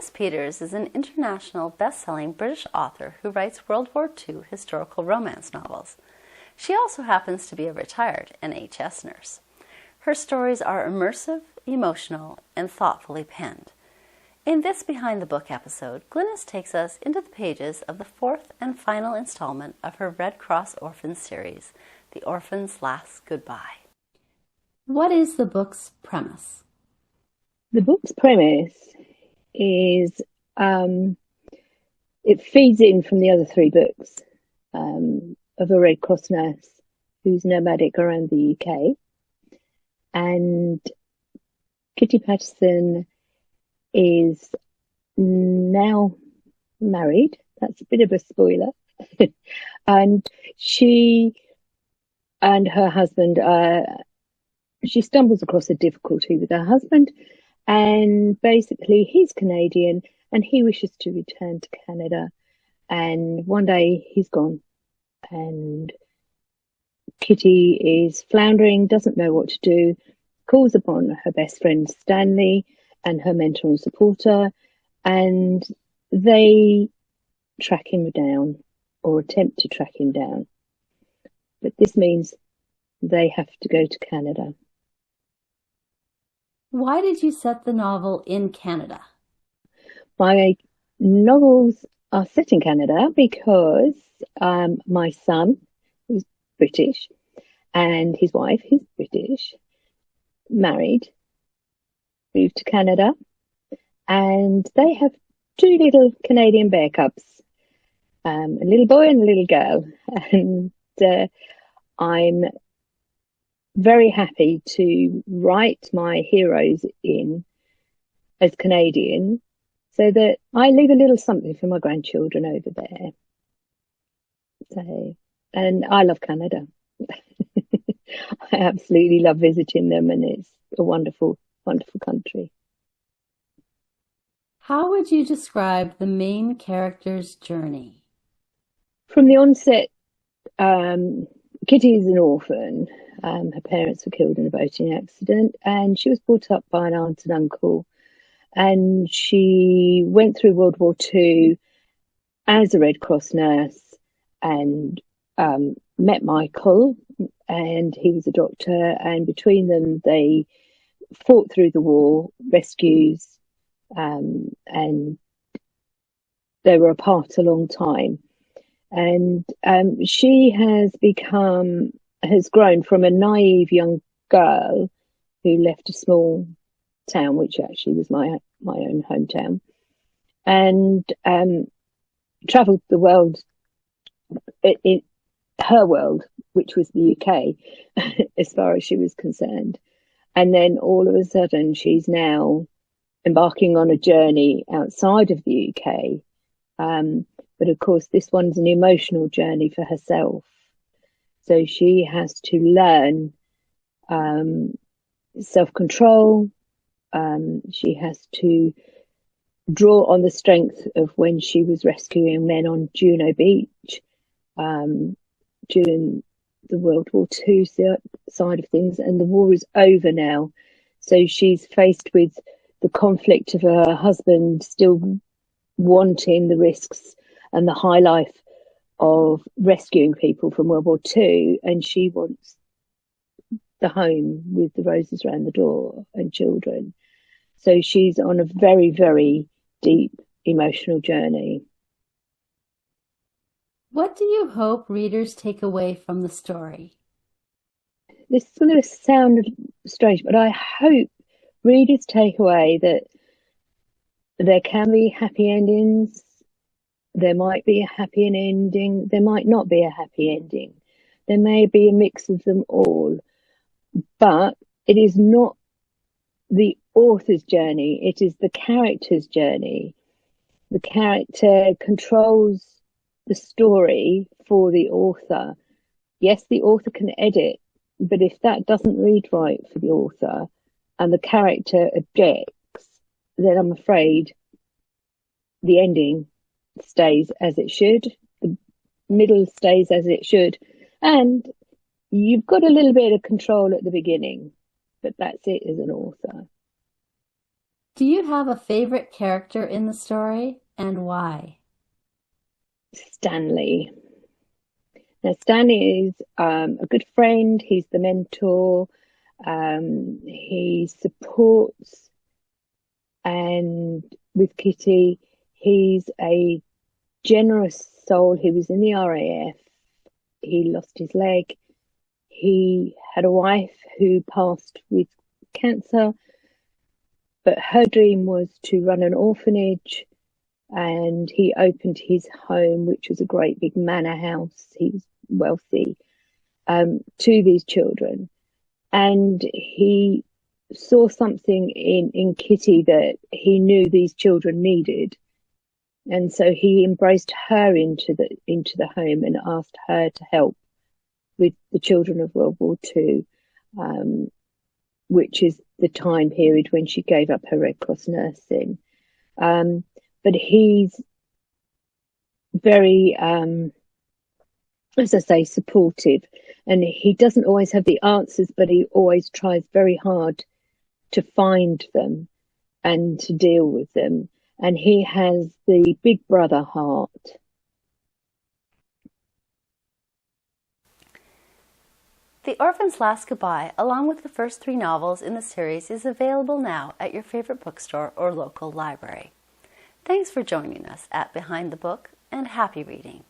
Glynis Peters is an international best-selling British author who writes World War II historical romance novels. She also happens to be a retired NHS nurse. Her stories are immersive, emotional, and thoughtfully penned. In this Behind the Book episode, Glynis takes us into the pages of the fourth and final installment of her Red Cross Orphan series, The Orphan's Last Goodbye. What is the book's premise? The book's premise is it feeds in from the other three books of a Red Cross nurse who's nomadic around the UK. And Kitty Pattison is now married. That's a bit of a spoiler. And she and her husband, she stumbles across a difficulty with her husband. And basically, he's Canadian and he wishes to return to Canada. And one day he's gone. And Kitty is floundering, doesn't know what to do, calls upon her best friend Stanley and her mentor and supporter. And they track him down or attempt to track him down. But this means they have to go to Canada. Why did you set the novel in Canada? My novels are set in Canada because my son, who's British, and his wife, who's British, married, moved to Canada, and they have two little Canadian bear cubs, a little boy and a little girl. And I'm very happy to write my heroes in as Canadian so that I leave a little something for my grandchildren over there. So, and I love Canada. I absolutely love visiting them, and it's a wonderful, wonderful country. How would you describe the main character's journey? From the onset, Kitty is an orphan. Her parents were killed in a boating accident, and she was brought up by an aunt and uncle. And she went through World War II as a Red Cross nurse and met Michael, and he was a doctor. And between them, they fought through the war, rescues, and they were apart a long time. And she has grown from a naïve young girl who left a small town, which actually was my own hometown, and travelled the world, in her world, which was the UK, as far as she was concerned. And then all of a sudden, she's now embarking on a journey outside of the UK. But of course, this one's an emotional journey for herself. So she has to learn self-control. She has to draw on the strength of when she was rescuing men on Juno Beach during the World War II side of things. And the war is over now. So she's faced with the conflict of her husband still wanting the risks and the high life of rescuing people from World War II, and she wants the home with the roses around the door and children. So she's on a very, very deep emotional journey. What do you hope readers take away from the story? This is going to sound strange, but I hope readers take away that there can be happy endings. There might be a happy ending. There might not be a happy ending. There may be a mix of them all. But it is not the author's journey. It is the character's journey. The character controls the story for the author. Yes, the author can edit, but if that doesn't read right for the author and the character objects, then I'm afraid the ending stays as it should, the middle stays as it should, and you've got a little bit of control at the beginning, but that's it as an author. Do you have a favorite character in the story, and why? Stanley. Now, Stanley is a good friend. He's the mentor. He supports, and with Kitty, he's a generous soul. He was in the RAF. He lost his leg. He had a wife who passed with cancer, but her dream was to run an orphanage, and he opened his home, which was a great big manor house. He was wealthy, to these children. And he saw something in Kitty that he knew these children needed. And so he embraced her into the home and asked her to help with the children of World War II, which is the time period when she gave up her Red Cross nursing. But he's very, as I say, supportive. And he doesn't always have the answers, but he always tries very hard to find them and to deal with them. And he has the big brother heart. The Orphan's Last Goodbye, along with the first 3 novels in the series, is available now at your favorite bookstore or local library. Thanks for joining us at Behind the Book, and happy reading.